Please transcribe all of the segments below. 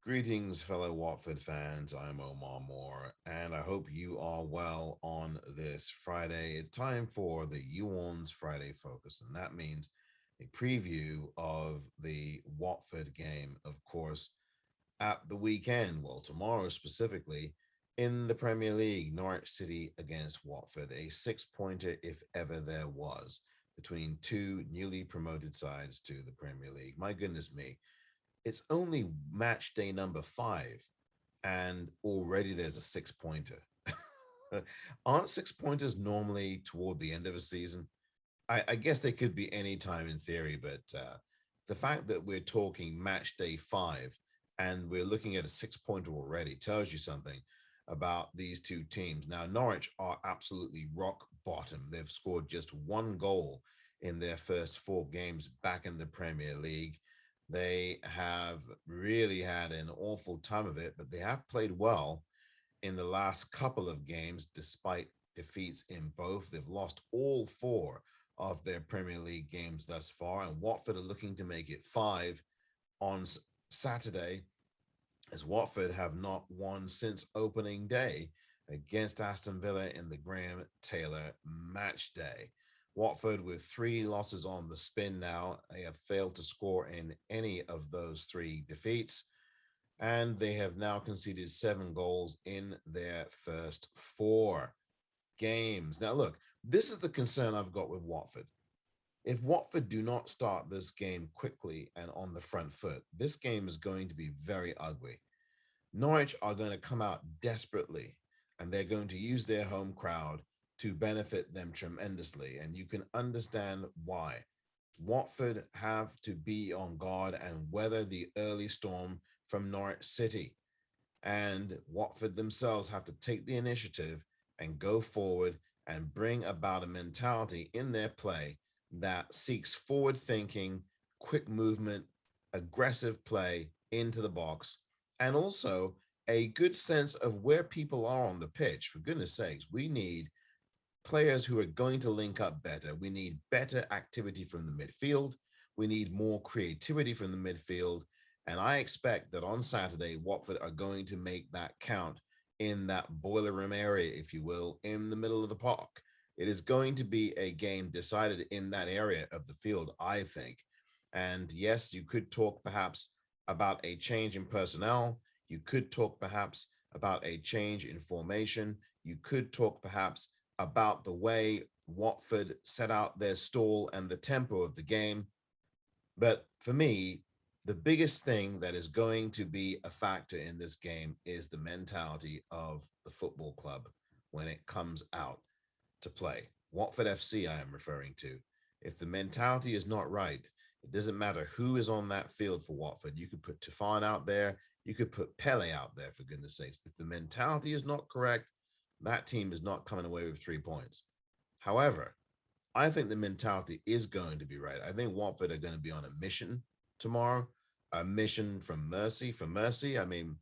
Greetings, fellow Watford fans. I'm Omar Moore, and I hope you are well on this Friday. It's time for the Orns Friday Focus, and that means a preview of the Watford game, of course, at the weekend. Well, tomorrow specifically in the Premier League, Norwich City against Watford, a six-pointer if ever there was between two newly promoted sides to the Premier League. My goodness me, it's only match day number 5, and already there's a six-pointer. Aren't six-pointers normally toward the end of a season? I guess they could be any time in theory, but the fact that we're talking match day 5 and we're looking at a six-pointer already tells you something about these two teams. Now, Norwich are absolutely rock bottom. They've scored just one goal in their first four games back in the Premier League. They have really had an awful time of it, but they have played well in the last couple of games despite defeats in both. They've lost all four of their Premier League games thus far, and Watford are looking to make it five on Saturday, as Watford have not won since opening day against Aston Villa in the Graham Taylor match day. Watford with three losses on the spin now. They have failed to score in any of those three defeats, and they have now conceded 7 goals in their first four games. Now, look, this is the concern I've got with Watford. If Watford do not start this game quickly and on the front foot, this game is going to be very ugly. Norwich are going to come out desperately, and they're going to use their home crowd to benefit them tremendously. And you can understand why. Watford have to be on guard and weather the early storm from Norwich City. And Watford themselves have to take the initiative and go forward and bring about a mentality in their play that seeks forward thinking, quick movement, aggressive play into the box, and also a good sense of where people are on the pitch. For goodness sakes, we need players who are going to link up better. We need better activity from the midfield. We need more creativity from the midfield. And I expect that on Saturday, Watford are going to make that count in that boiler room area, if you will, in the middle of the park. It is going to be a game decided in that area of the field, I think. And yes, you could talk perhaps about a change in personnel. You could talk perhaps about a change in formation. You could talk perhaps about the way Watford set out their stall and the tempo of the game. But for me, the biggest thing that is going to be a factor in this game is the mentality of the football club when it comes out to play. Watford FC, I am referring to. If the mentality is not right, it doesn't matter who is on that field for Watford. You could put Tufan out there, you could put Pele out there, for goodness sakes. If the mentality is not correct, that team is not coming away with 3 points. However, I think the mentality is going to be right. I think Watford are going to be on a mission tomorrow, a mission from mercy. For mercy, I mean,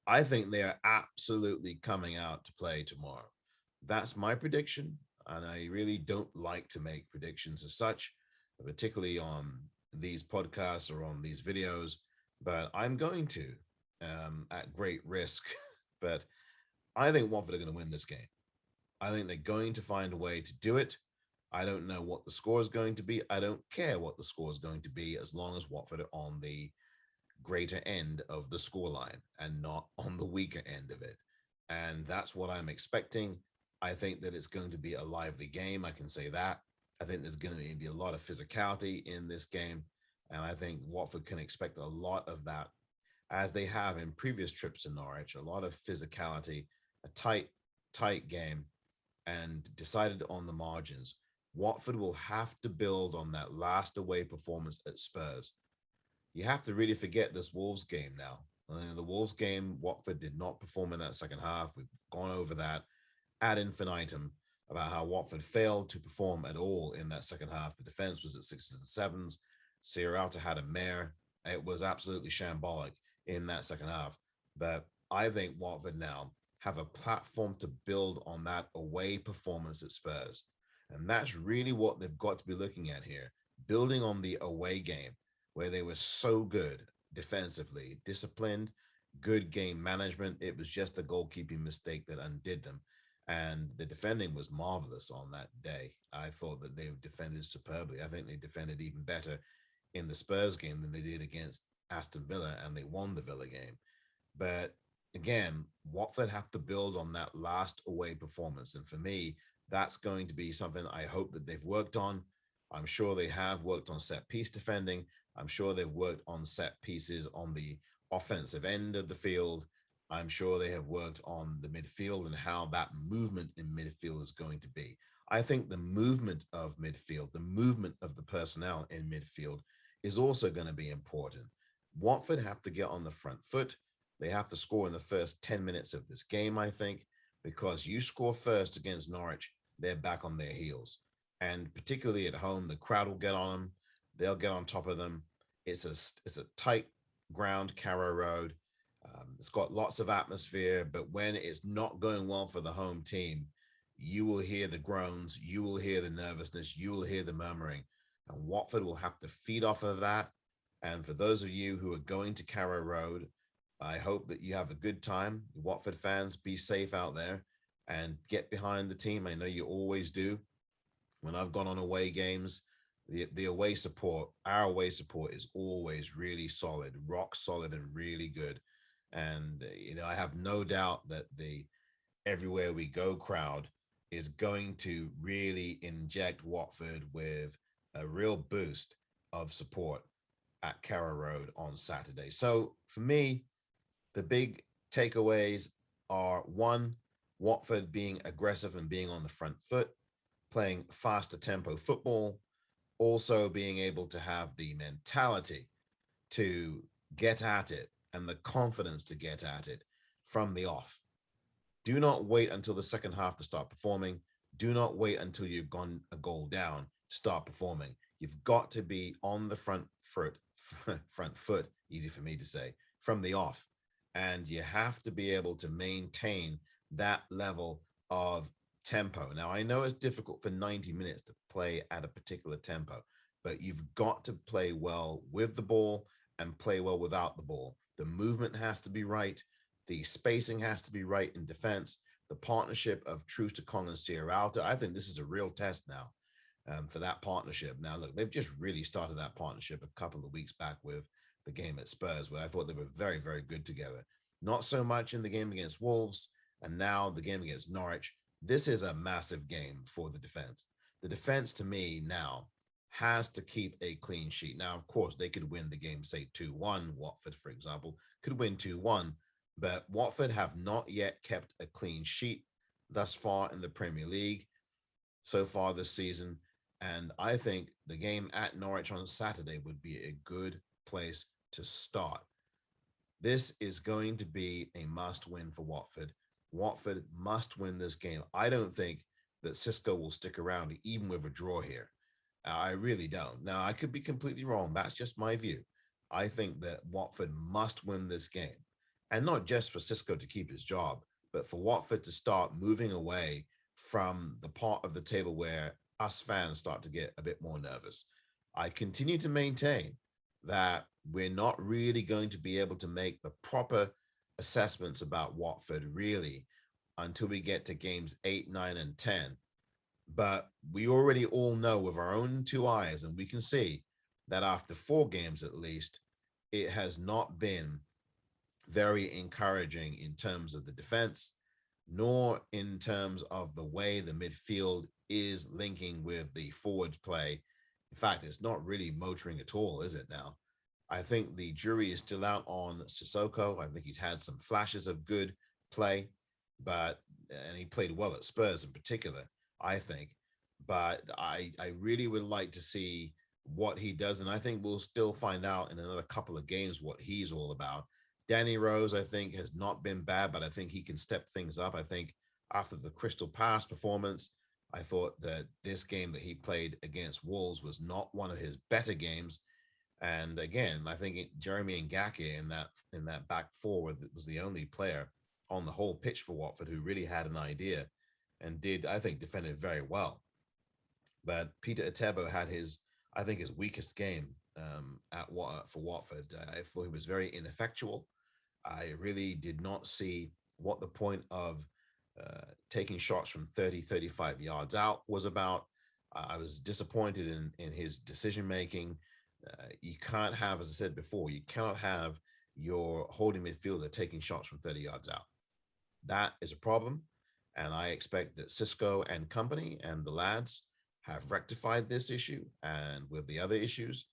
I think they are absolutely coming out to play tomorrow. That's my prediction. And I really don't like to make predictions as such, particularly on these podcasts or on these videos, but I'm going to at great risk. But I think Watford are going to win this game. I think they're going to find a way to do it. I don't know what the score is going to be. I don't care what the score is going to be as long as Watford are on the greater end of the scoreline and not on the weaker end of it. And that's what I'm expecting. I think that it's going to be a lively game. I can say that. I think there's going to be a lot of physicality in this game. And I think Watford can expect a lot of that, as they have in previous trips to Norwich, a lot of physicality, a tight game, and decided on the margins. Watford will have to build on that last away performance at Spurs. You have to really forget this Wolves game now. The Wolves game, Watford did not perform in that second half. We've gone over that ad infinitum about how Watford failed to perform at all in that second half. The defense was at sixes and sevens. Sierralta had a mare. It was absolutely shambolic in that second half. But I think Watford now have a platform to build on that away performance at Spurs. And that's really what they've got to be looking at here, building on the away game where they were so good. defensively, disciplined, good game management. It was just the goalkeeping mistake that undid them. And the defending was marvelous on that day. I thought that they defended superbly. I think they defended even better in the Spurs game than they did against Aston Villa, and they won the Villa game. But again, Watford have to build on that last away performance. And for me, that's going to be something I hope that they've worked on. I'm sure they have worked on set piece defending. I'm sure they've worked on set pieces on the offensive end of the field. I'm sure they have worked on the midfield and how that movement in midfield is going to be. I think the movement of midfield, the movement of the personnel in midfield is also going to be important. Watford have to get on the front foot. They have to score in the first 10 minutes of this game, I think, because you score first against Norwich, they're back on their heels. And particularly at home, the crowd will get on them. They'll get on top of them. It's a tight ground, Carrow Road. It's got lots of atmosphere, but when it's not going well for the home team, you will hear the groans, you will hear the nervousness, you will hear the murmuring, and Watford will have to feed off of that. And for those of you who are going to Carrow Road, I hope that you have a good time. Watford fans, be safe out there and get behind the team. I know you always do. When I've gone on away games, the away support, our away support is always really solid, rock solid, and really good. And I have no doubt that the everywhere we go crowd is going to really inject Watford with a real boost of support at Carrow Road on Saturday. So for me, the big takeaways are one, Watford being aggressive and being on the front foot, playing faster tempo football, also being able to have the mentality to get at it and the confidence to get at it from the off. Do not wait until the second half to start performing. Do not wait until you've gone a goal down to start performing. You've got to be on the front foot, easy for me to say, from the off. And you have to be able to maintain that level of tempo. Now, I know it's difficult for 90 minutes to play at a particular tempo, but you've got to play well with the ball and play well without the ball. The movement has to be right. The spacing has to be right in defense. The partnership of Troost-Ekong and Sierralta, I think this is a real test now for that partnership. Now, look, they've just really started that partnership a couple of weeks back with the game at Spurs, where I thought they were very, very good together. Not so much in the game against Wolves, and now the game against Norwich. This is a massive game for the defense. The defense, to me, now has to keep a clean sheet. Now, of course, they could win the game, say 2-1. Watford, for example, could win 2-1, but Watford have not yet kept a clean sheet thus far in the Premier League so far this season. And I think the game at Norwich on Saturday would be a good place to start. This is going to be a must win for Watford. Watford must win this game. I don't think that Cisco will stick around even with a draw here. I really don't. Now, I could be completely wrong. That's just my view. I think that Watford must win this game. And not just for Cisco to keep his job, but for Watford to start moving away from the part of the table where us fans start to get a bit more nervous. I continue to maintain that we're not really going to be able to make the proper assessments about Watford really until we get to games 8, 9, and 10. But we already all know with our own two eyes, and we can see that after 4 games at least, it has not been very encouraging in terms of the defense, nor in terms of the way the midfield is linking with the forward play. In fact, it's not really motoring at all, is it now? I think the jury is still out on Sissoko. I think he's had some flashes of good play, and he played well at Spurs in particular, I think. But I really would like to see what he does. And I think we'll still find out in another couple of games what he's all about. Danny Rose, I think, has not been bad, but I think he can step things up. I think after the Crystal Palace performance, I thought that this game that he played against Wolves was not one of his better games. And again, I think Jeremy Ngake in that back four was the only player on the whole pitch for Watford who really had an idea and did, I think, defended very well. But Peter Etebo had his weakest game for Watford. I thought he was very ineffectual. I really did not see what the point of taking shots from 30, 35 yards out was about. I was disappointed in his decision making. You can't have, as I said before, you cannot have your holding midfielder taking shots from 30 yards out. That is a problem. And I expect that Cisco and company and the lads have rectified this issue. And with the other issues,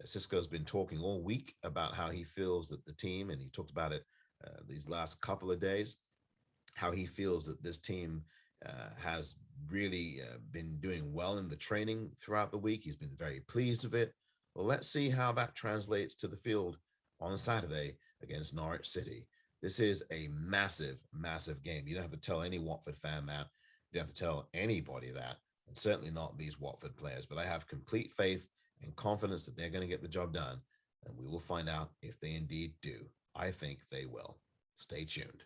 Cisco's been talking all week about how he feels that the team, and he talked about it these last couple of days, how he feels that this team has really been doing well in the training throughout the week. He's been very pleased with it. Well, let's see how that translates to the field on Saturday against Norwich City. This is a massive, massive game. You don't have to tell any Watford fan that. You don't have to tell anybody that, and certainly not these Watford players. But I have complete faith and confidence that they're going to get the job done, and we will find out if they indeed do. I think they will. Stay tuned.